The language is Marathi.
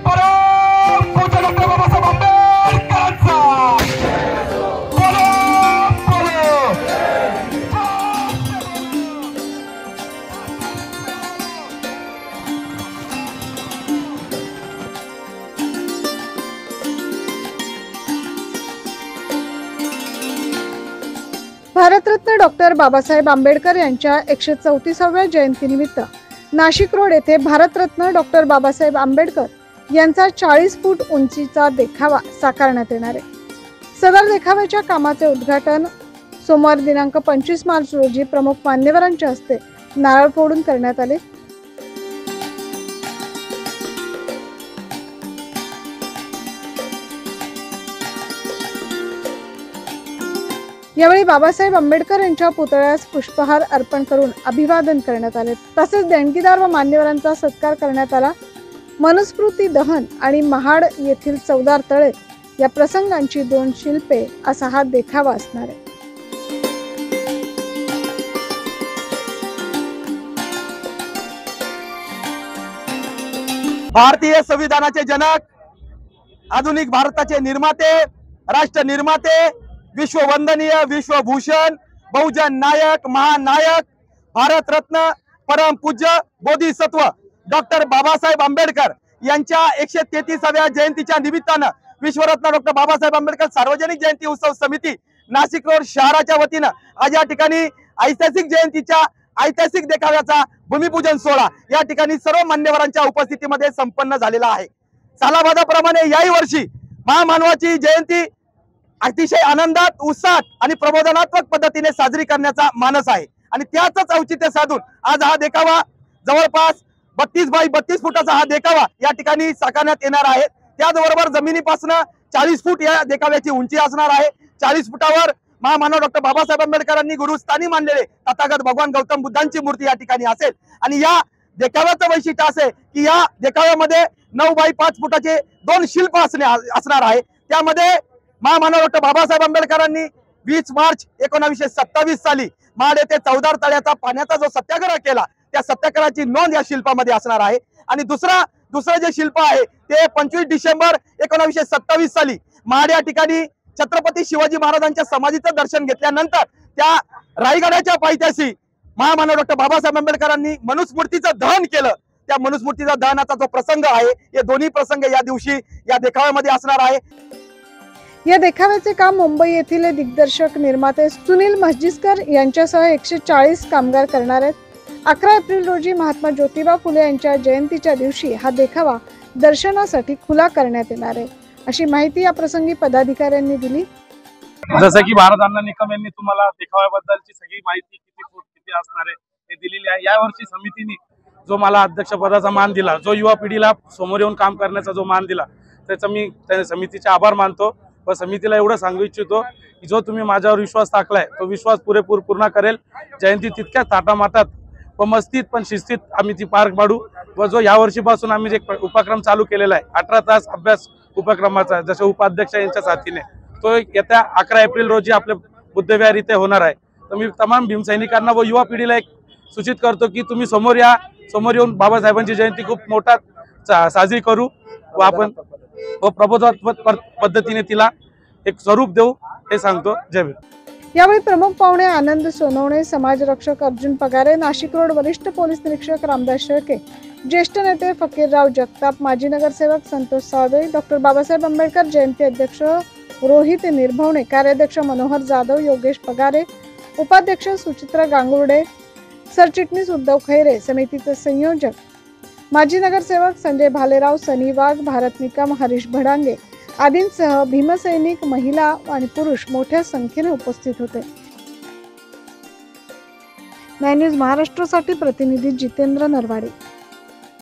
परमपूज्य डॉक्टर बाबासाहेब आंबेडकरांचा बोलो बोलो। भारतरत्न डॉक्टर बाबासाहेब आंबेडकर यांच्या 134व्या जयंतीनिमित्त नाशिक रोड येथे भारतरत्न डॉक्टर बाबासाहेब आंबेडकर यांचा 40 फूट उंचीचा देखावा साकारण्यात येणार आहे। सदर देखाव्याच्या कामाचे उद्घाटन सोमवार दिनांक 25 मार्च रोजी प्रमुख मान्यवरांच्या हस्ते नारळ फोडून करण्यात आले। यावेळी बाबासाहेब आंबेडकर यांच्या पुतळ्यास पुष्पहार अर्पण करून अभिवादन करण्यात आले। तसेच देणगीदार व मान्यवरांचा सत्कार करण्यात आला। मनुस्मृती दहन आणि महाड येथील चवदार तळे या प्रसंगांची 2 शिल्पे असा हा देखावा असणार आहे। भारतीय संविधानाचे जनक, आधुनिक भारताचे निर्माते, राष्ट्र निर्माते, विश्ववंदनीय, विश्वभूषण, बहुजन नायक, महानायक, भारत रत्न, परम पूज्य बोधिसत्व डॉक्टर बाबासाहेब आंबेडकर यांच्या 133व्या जयंतीच्या निमित्तानं विश्वरत्न डॉक्टर बाबासाहेब आंबेडकर सार्वजनिक जयंती उत्सव समिती नाशिक रोड शहराच्या वतीनं आज या ठिकाणी ऐतिहासिक जयंतीच्या ऐतिहासिक देखाव्याचा भूमिपूजन सोहळा या ठिकाणी सर्व मान्यवरांच्या उपस्थितीमध्ये संपन्न झालेला आहे। सालाबादाप्रमाणे याही वर्षी महामानवाची जयंती अतिशय आनंदात, उत्साहात आणि प्रबोधनात्मक पद्धतीने साजरी करण्याचा मानस आहे आणि त्याच औचित्य साधून आज हा देखावा जवळपास 32 बाय 32 फुटाचा हा देखावा या ठिकाणी साकारण्यात येणार आहे। त्याचबरोबर जमिनीपासून 40 फूट या देखाव्याची उंची असणार आहे। 40 फुटावर महामानव डॉक्टर बाबासाहेब आंबेडकरांनी गुरुस्थानी मानलेले तथागत भगवान गौतम बुद्धांची मूर्ती या ठिकाणी असेल आणि या देखाव्याचं वैशिष्ट्य असे की या देखाव्यामध्ये 9 बाय 5 फुटाचे 2 शिल्प असणार आहे। त्यामध्ये महामानव डॉक्टर बाबासाहेब आंबेडकरांनी 20 मार्च 1927 साली महाड येथे चवदार तळ्याचा पाण्याचा जो सत्याग्रह केला त्या सत्याग्रहाची नोंद या शिल्पामध्ये असणार आहे। आणि दुसरं जे शिल्प आहे ते 25 डिसेंबर 1927 साली महाड या ठिकाणी छत्रपती शिवाजी महाराजांच्या समाधीचं दर्शन घेतल्यानंतर त्या रायगडाच्या पायथ्याशी महामानव डॉक्टर बाबासाहेब आंबेडकरांनी मनुस्मृतीचं दहन केलं। त्या मनुस्मृतीचा दहनाचा जो प्रसंग आहे हे दोन्ही प्रसंग या दिवशी या देखाव्यामध्ये असणार आहे। या देखाव्याचे काम मुंबई येथील दिग्दर्शक निर्माते सुनील म्हस्जिस्कर यांच्यासह 140 कामगार करणार आहेत। 11 एप्रिल रोजी महात्मा ज्योतिबा फुले यांच्या जयंतीच्या दिवशी हा देखावा दर्शनासाठी खुला करण्यात येणार आहे, अशी माहिती या प्रसंगी पदाधिकाऱ्यांनी दिली। जसं की भारत अण्णा निकम यांनी तुम्हाला देखाव्याबद्दलची सगळी माहिती किती फूट किती असणार आहे हे दिलेली आहे। यावर्षी समितीने जो मला अध्यक्षपदाचा मान दिला, जो युवा पिढीला समोर येऊन काम करण्याचा जो मान दिला, त्याचा मी त्या समितीचे आभार मानतो व समितीला एवढं सांगू इच्छितो की जो तुम्ही माझ्यावर विश्वास टाकलाय तो विश्वास पुरेपूर पूर्ण करेल। जयंती तितक्या थाटामाटात व मस्तीत पण शिस्तीत आम्ही ती पार पाडू व जो या वर्षीपासून आम्ही जे उपक्रम चालू केलेला आहे 18 तास अभ्यास उपक्रमाचा, जसे उपाध्यक्ष यांच्या साथीने, तो येत्या 11 एप्रिल रोजी आपल्या बुद्धविहार इथे होणार आहे। तर मी तमाम भीमसैनिकांना व युवा पिढीला एक सूचित करतो की तुम्ही समोर येऊन बाबासाहेबांची जयंती खूप मोठा साजरी करू व आपण प्रबोधात्मक पद्धतीने तिला एक स्वरूप देऊ हे सांगतो। जय भीम। यावेळी प्रमुख पाहुणे आनंद सोनवणे, समाजरक्षक अर्जुन पगारे, नाशिक रोड वरिष्ठ पोलीस निरीक्षक रामदास शेळके, ज्येष्ठ नेते फकीरराव जगताप, माजी नगरसेवक संतोष साळवे, डॉक्टर बाबासाहेब आंबेडकर जयंती अध्यक्ष रोहित निर्भवणे, कार्याध्यक्ष मनोहर जाधव, योगेश पगारे, उपाध्यक्ष सुचित्रा गांगुर्डे, सरचिटणीस उद्धव खैरे, समितीचे संयोजक माजी नगरसेवक संजय भालेराव, सनी वाघ, भारत निकम, हरीश भडांगे आदींसह भीमसैनिक, महिला आणि पुरुष मोठ्या संख्येने उपस्थित होते। 9 न्यूज महाराष्ट्रासाठी प्रतिनिधी जितेंद्र नरवाडे।